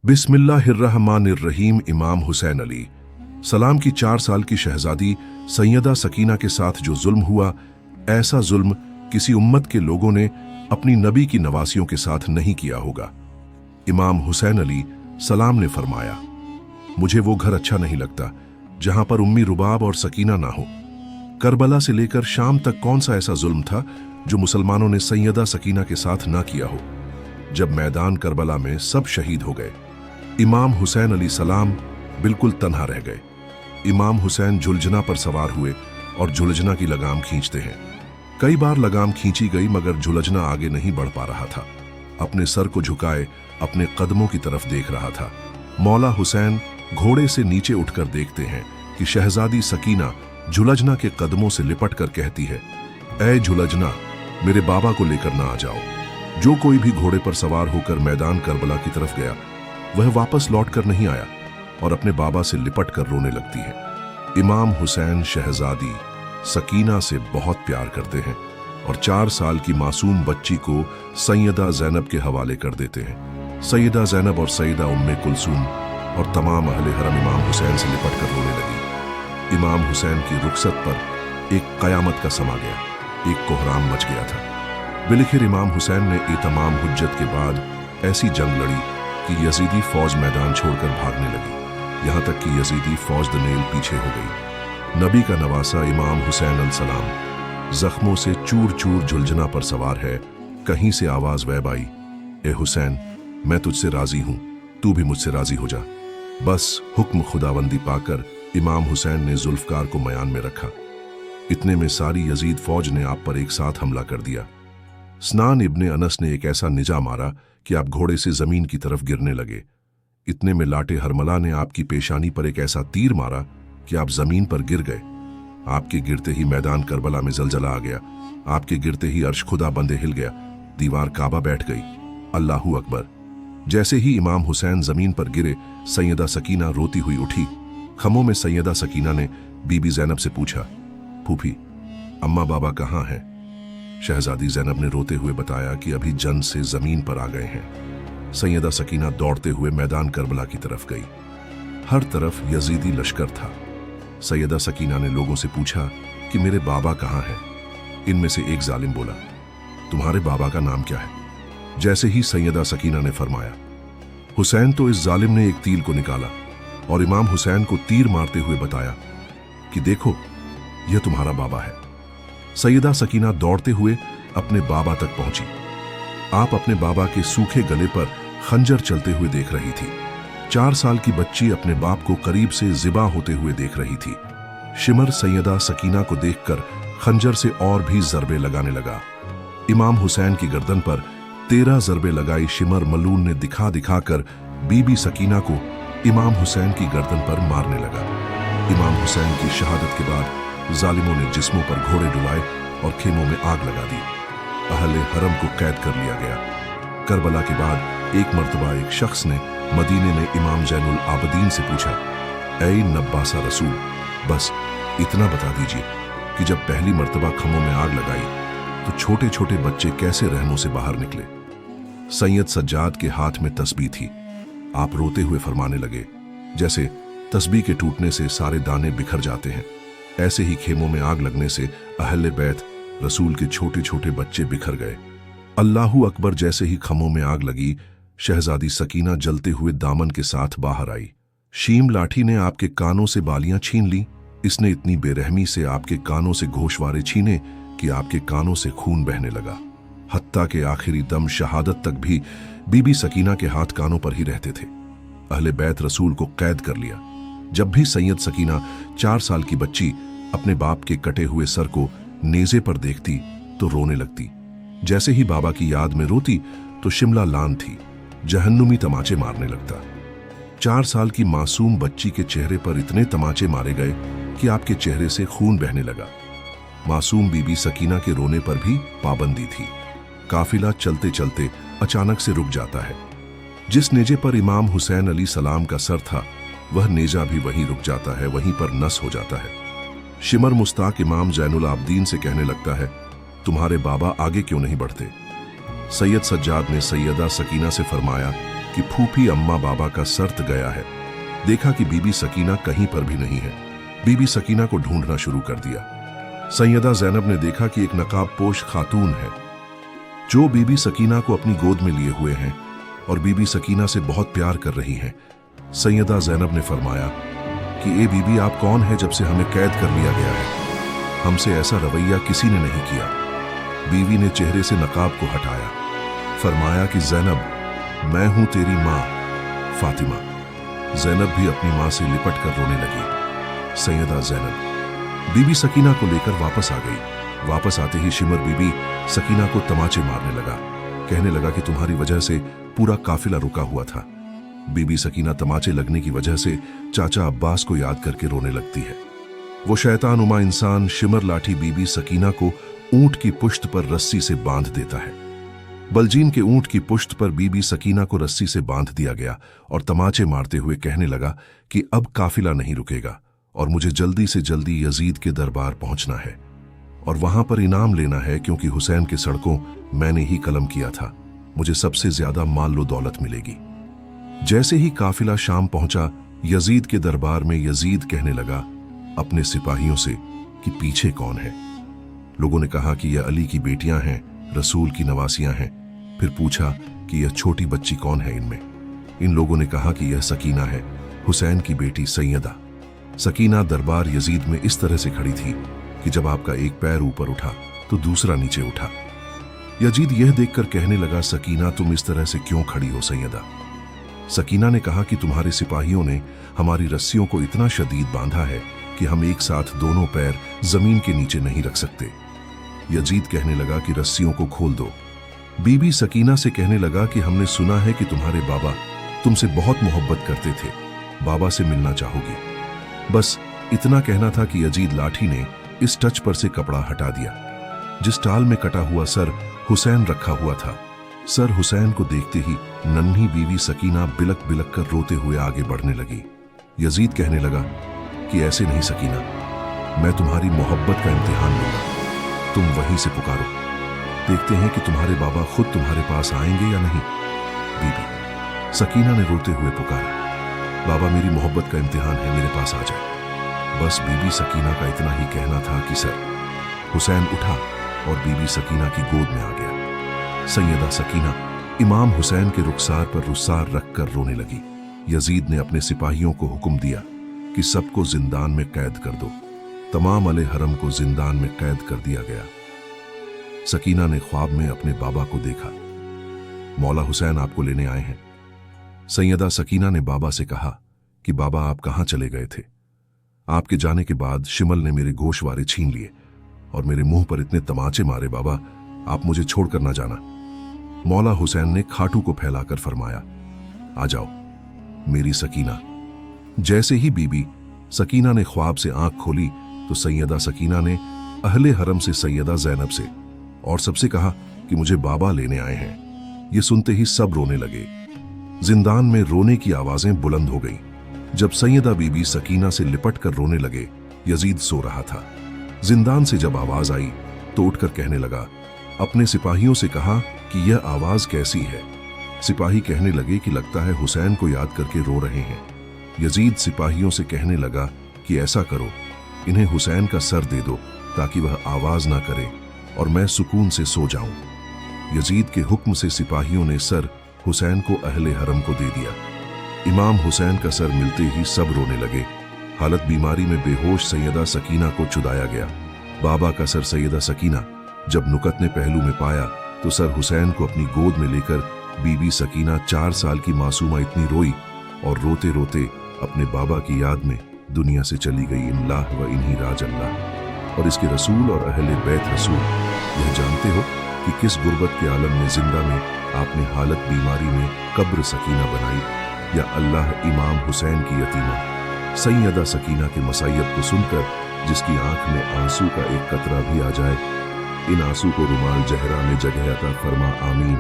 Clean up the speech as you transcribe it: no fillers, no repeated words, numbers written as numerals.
बिस्मिल्लाहिर्रहमानिर्रहीम। इमाम हुसैन अली सलाम की 4 साल की शहजादी सैयदा सकीना के साथ जो जुल्म हुआ, ऐसा जुल्म किसी उम्मत के लोगों ने अपनी नबी की नवासियों के साथ नहीं किया होगा। इमाम हुसैन अली सलाम ने फरमाया, मुझे वो घर अच्छा नहीं लगता जहां पर उम्मी रुबाब और सकीना ना हो। करबला से लेकर शाम तक कौन सा ऐसा जुल्म था जो मुसलमानों ने सैयदा सकीना के साथ ना किया हो। जब मैदान करबला में सब शहीद हो गए, इमाम हुसैन अली सलाम बिल्कुल तन्हा रह गए। इमाम हुसैन झुलझना पर सवार हुए और झुलझना की लगाम खींचते हैं। कई बार लगाम खींची गई मगर झुलझना आगे नहीं बढ़ पा रहा था। अपने सर को झुकाए अपने कदमों की तरफ देख रहा था। मौला हुसैन घोड़े से नीचे उठकर देखते हैं कि शहजादी सकीना झुलझना के कदमों से लिपट कर कहती है, ऐ झुलझना, मेरे बाबा को लेकर ना आ जाओ। जो कोई भी घोड़े पर सवार होकर मैदान करबला की तरफ गया, वह वापस लौटकर नहीं आया और अपने बाबा से लिपट कर रोने लगती है। इमाम हुसैन शहजादी सकीना से बहुत प्यार करते हैं और 4 साल की मासूम बच्ची को सैयदा ज़ैनब के हवाले कर देते हैं। सैयदा ज़ैनब और सैयदा उम्मे कुलसूम और तमाम अहले हरम इमाम हुसैन से लिपट कर रोने लगी। इमाम हुसैन की रुखसत पर एक कयामत का समा गया, एक कोहराम मच गया था। बिलखिर इमाम हुसैन ने इतमाम हुज्जत के बाद ऐसी जंग लड़ी कि यजीदी फौज मैदान छोड़कर भागने लगी। यहां तक कि यजीदी फौज दनेल पीछे हो गई। नबी का नवासा इमाम हुसैन अलसलाम जख्मों से चूर चूर झुलझना पर सवार है। कहीं से आवाज वैब आई, ए हुसैन, मैं तुझसे राजी हूं, तू भी मुझसे राजी हो जा। बस हुक्म खुदाबंदी पाकर इमाम हुसैन ने जुल्फकार को मयान में रखा। इतने में सारी यजीद फौज ने आप पर एक साथ हमला कर दिया। स्नान इब्ने अनस ने एक ऐसा निजा मारा कि आप घोड़े से जमीन की तरफ गिरने लगे। इतने में लाटे हरमला ने आपकी पेशानी पर एक ऐसा तीर मारा कि आप जमीन पर गिर गए। आपके गिरते ही मैदान करबला में जलजला आ गया। आपके गिरते ही अर्श खुदा बंदे हिल गया, दीवार काबा बैठ गई। अल्लाहू अकबर। जैसे ही इमाम हुसैन जमीन पर गिरे, सैयदा सकीना रोती हुई उठी। खमों में सैयदा सकीना ने बीबी ज़ैनब से पूछा, फूफी, अम्मा बाबा कहाँ हैं? शहजादी ज़ैनब ने रोते हुए बताया कि अभी जंग से जमीन पर आ गए हैं। सैयदा सकीना दौड़ते हुए मैदान करबला की तरफ गई। हर तरफ यजीदी लश्कर था। सैयदा सकीना ने लोगों से पूछा कि मेरे बाबा कहाँ हैं? इनमें से एक जालिम बोला, तुम्हारे बाबा का नाम क्या है? जैसे ही सैयदा सकीना ने फरमाया हुसैन, तो इस जालिम ने एक तीर को निकाला और इमाम हुसैन को तीर मारते हुए बताया कि देखो, यह तुम्हारा बाबा है। सैयदा सकीना दौड़ते हुए अपने बाबा तक पहुंची। आप अपने बाबा के सूखे गले पर खंजर चलते हुए देख रही थी। 4 साल की बच्ची अपने बाप को करीब से ज़िबा होते हुए देख रही थी। शिमर सैयदा सकीना को देखकर खंजर से और भी ज़रबे लगाने लगा। इमाम हुसैन की गर्दन पर 13 ज़रबे लगाई शिमर मलून ने दिखा दिखाकर बीबी सकीना को इमाम हुसैन की गर्दन पर मारने लगा। इमाम हुसैन की शहादत के बाद जालिमों ने जिस्मों पर घोड़े डुलाए और खेमों में आग लगा दी। अहले हरम को कैद कर लिया गया। करबला के बाद एक मर्तबा एक शख्स ने मदीने में इमाम जैनुल आबदीन से पूछा, ऐ नब्बासा रसूल, बस इतना बता दीजिए कि जब पहली मर्तबा खमों में आग लगाई तो छोटे छोटे बच्चे कैसे रहमों से बाहर निकले? सैयद सज्जाद के हाथ में तस्बीह थी। आप रोते हुए फरमाने लगे, जैसे तस्बीह के टूटने से सारे दाने बिखर जाते हैं, ऐसे ही खेमों में आग लगने से अहले बैत रसूल के छोटे छोटे बच्चे बिखर गए। अल्लाहू अकबर। जैसे ही खमों में आग लगी, शहजादी सकीना जलते हुए दामन के साथ बाहर आई। शीम लाठी ने आपके कानों से बालियां छीन ली। इसने इतनी बेरहमी से आपके कानों से गोशवारे छीने कि आपके कानों से खून बहने लगा। हत्ता के आखिरी दम शहादत तक भी बीबी सकीना के हाथ कानों पर ही रहते थे। अहले बैत रसूल को कैद कर लिया। जब भी सैयद सकीना 4 साल की बच्ची अपने बाप के कटे हुए सर को नेज़े पर देखती तो रोने लगती। जैसे ही बाबा की याद में रोती तो शिमला लान थी, जहन्नुमी तमाचे मारने लगता। 4 साल की मासूम बच्ची के चेहरे पर इतने तमाचे मारे गए कि आपके चेहरे से खून बहने लगा। मासूम बीबी सकीना के रोने पर भी पाबंदी थी। काफिला चलते चलते अचानक से रुक जाता है। जिस नेजे पर इमाम हुसैन अली सलाम का सर था, वह नेजा भी वहीं रुक जाता है, वहीं पर नस हो जाता है। शिमर मुस्ताक इमाम जैनुल आबदीन से कहने लगता है, तुम्हारे बाबा आगे क्यों नहीं बढ़ते? सैयद सज्जाद ने सैयदा सकीना से फरमाया कि फूफी अम्मा बाबा का सर्त गया है। देखा कि बीबी सकीना कहीं पर भी नहीं है। बीबी सकीना को ढूंढना शुरू कर दिया। सैयदा ज़ैनब ने देखा कि एक नकाबपोश खातून है जो बीबी सकीना को अपनी गोद में लिए हुए हैं और बीबी सकीना से बहुत प्यार कर रही हैं। सैयदा ज़ैनब ने फरमाया कि ए बीबी, आप कौन है जब से हमें कैद कर लिया गया है? हमसे ऐसा रवैया किसी ने नहीं किया। बीवी ने चेहरे से नकाब को हटाया, फरमाया कि ज़ैनब, मैं हूं तेरी माँ फातिमा। ज़ैनब भी अपनी माँ से लिपट कर रोने लगी। सैयदा ज़ैनब बीबी सकीना को लेकर वापस आ गई। वापस आते ही शिमर बीबी सकीना को तमाचे मारने लगा। कहने लगा कि तुम्हारी वजह से पूरा काफिला रुका हुआ था। बीबी सकीना तमाचे लगने की वजह से चाचा अब्बास को याद करके रोने लगती है। वो शैतानुमा इंसान शिमर लाठी बीबी सकीना को ऊंट की पुश्त पर रस्सी से बांध देता है। बलजीन के ऊंट की पुश्त पर बीबी सकीना को रस्सी से बांध दिया गया और तमाचे मारते हुए कहने लगा कि अब काफिला नहीं रुकेगा और मुझे जल्दी से जल्दी यजीद के दरबार पहुंचना है और वहां पर इनाम लेना है, क्योंकि हुसैन के सड़कों मैंने ही कलम किया था। मुझे सबसे ज्यादा माल दौलत मिलेगी। जैसे ही काफिला शाम पहुंचा, यजीद के दरबार में यजीद कहने लगा अपने सिपाहियों से कि पीछे कौन है। लोगों ने कहा कि यह अली की बेटियां हैं, रसूल की नवासियां हैं। फिर पूछा कि यह छोटी बच्ची कौन है इनमें। इन लोगों ने कहा कि यह सकीना है, हुसैन की बेटी सैयदा। सकीना दरबार यजीद में इस तरह से खड़ी थी कि जब आपका एक पैर ऊपर उठा तो दूसरा नीचे उठा। यजीद यह देखकर कहने लगा, सकीना, तुम इस तरह से क्यों खड़ी हो सैयदा? सकीना ने कहा कि तुम्हारे सिपाहियों ने हमारी रस्सियों को इतना शदीद बांधा है कि हम एक साथ दोनों पैर जमीन के नीचे नहीं रख सकते। यजीद कहने लगा कि रस्सियों को खोल दो। बीबी सकीना से कहने लगा कि हमने सुना है कि तुम्हारे बाबा तुमसे बहुत मोहब्बत करते थे, बाबा से मिलना चाहोगी। बस इतना कहना था कि यजीद लाठी ने इस टच पर से कपड़ा हटा दिया। जिस टाल में कटा हुआ सर हुसैन रखा हुआ था। सर हुसैन को देखते ही नन्ही बीवी सकीना बिलक बिलक कर रोते हुए आगे बढ़ने लगी। यजीद कहने लगा कि ऐसे नहीं सकीना, मैं तुम्हारी मोहब्बत का इम्तिहान लूंगा, तुम वहीं से पुकारो, देखते हैं कि तुम्हारे बाबा खुद तुम्हारे पास आएंगे या नहीं। बीबी सकीना ने रोते हुए पुकारा, बाबा मेरी मोहब्बत का इम्तिहान है, मेरे पास आ जाए। बस बीबी सकीना का इतना ही कहना था कि सर हुसैन उठा और बीबी सकीना की गोद में आ गया। सैयदा सकीना इमाम हुसैन के रुखसार पर रुखसार रखकर रोने लगी। यजीद ने अपने सिपाहियों को हुक्म दिया कि सबको जिंदान में कैद कर दो। तमाम अले हरम को जिंदान में कैद कर दिया गया। सकीना ने ख्वाब में अपने बाबा को देखा। मौला हुसैन आपको लेने आए हैं। सैयदा सकीना ने बाबा से कहा कि बाबा आप कहां चले गए थे? आपके जाने के बाद शिमल ने मेरे गोशवारे छीन लिए और मेरे मुंह पर इतने तमाचे मारे, बाबा आप मुझे छोड़कर ना जाना। मौला हुसैन ने खाटू को फैलाकर फरमाया, आ जाओ मेरी सकीना। जैसे ही बीबी सकीना ने ख्वाब से आंख खोली तो सैयदा सकीना ने अहले हरम से सैयदा ज़ैनब से और सबसे कहा कि मुझे बाबा लेने आए हैं। ये सुनते ही सब रोने लगे। जिंदान में रोने की आवाजें बुलंद हो गईं। जब सैयदा बीबी सकीना से लिपट कर रोने लगे, यजीद सो रहा था। जिंदान से जब आवाज आई तो उठकर कहने लगा, अपने सिपाहियों से कहा कि यह आवाज कैसी है। सिपाही कहने लगे कि लगता है हुसैन को याद करके रो रहे हैं। यजीद सिपाहियों से कहने लगा कि ऐसा करो, इन्हें हुसैन का सर दे दो ताकि वह आवाज ना करे और मैं सुकून से सो जाऊं। यजीद के हुक्म से सिपाहियों ने सर हुसैन को अहले हरम को दे दिया। इमाम हुसैन का सर मिलते ही सब रोने लगे। हालत बीमारी में बेहोश सैयदा सकीना को चुदाया गया। बाबा का सर सैयदा सकीना जब नुकत ने पहलू में पाया तो सर हुसैन को अपनी गोद में लेकर बीबी सकीना 4 साल की मासूमा इतनी रोई और रोते रोते अपने बाबा की याद में दुनिया से चली गई। इन्लाह व इन्ही राज अल्लाह। और इसके रसूल और अहले बैत रसूल, यह जानते हो कि किस गुर्बत के आलम में जिंदा में आपने हालत बीमारी में कब्र सकीना बनाई, या अल्लाह इमाम हुसैन की यतीमा सैयदा सकीना के मसायब को सुनकर जिसकी आंख में आंसू का एक कतरा भी आ जाए, इन आंसू को रुमाल जहरा में जगह अता फरमा, आमीन।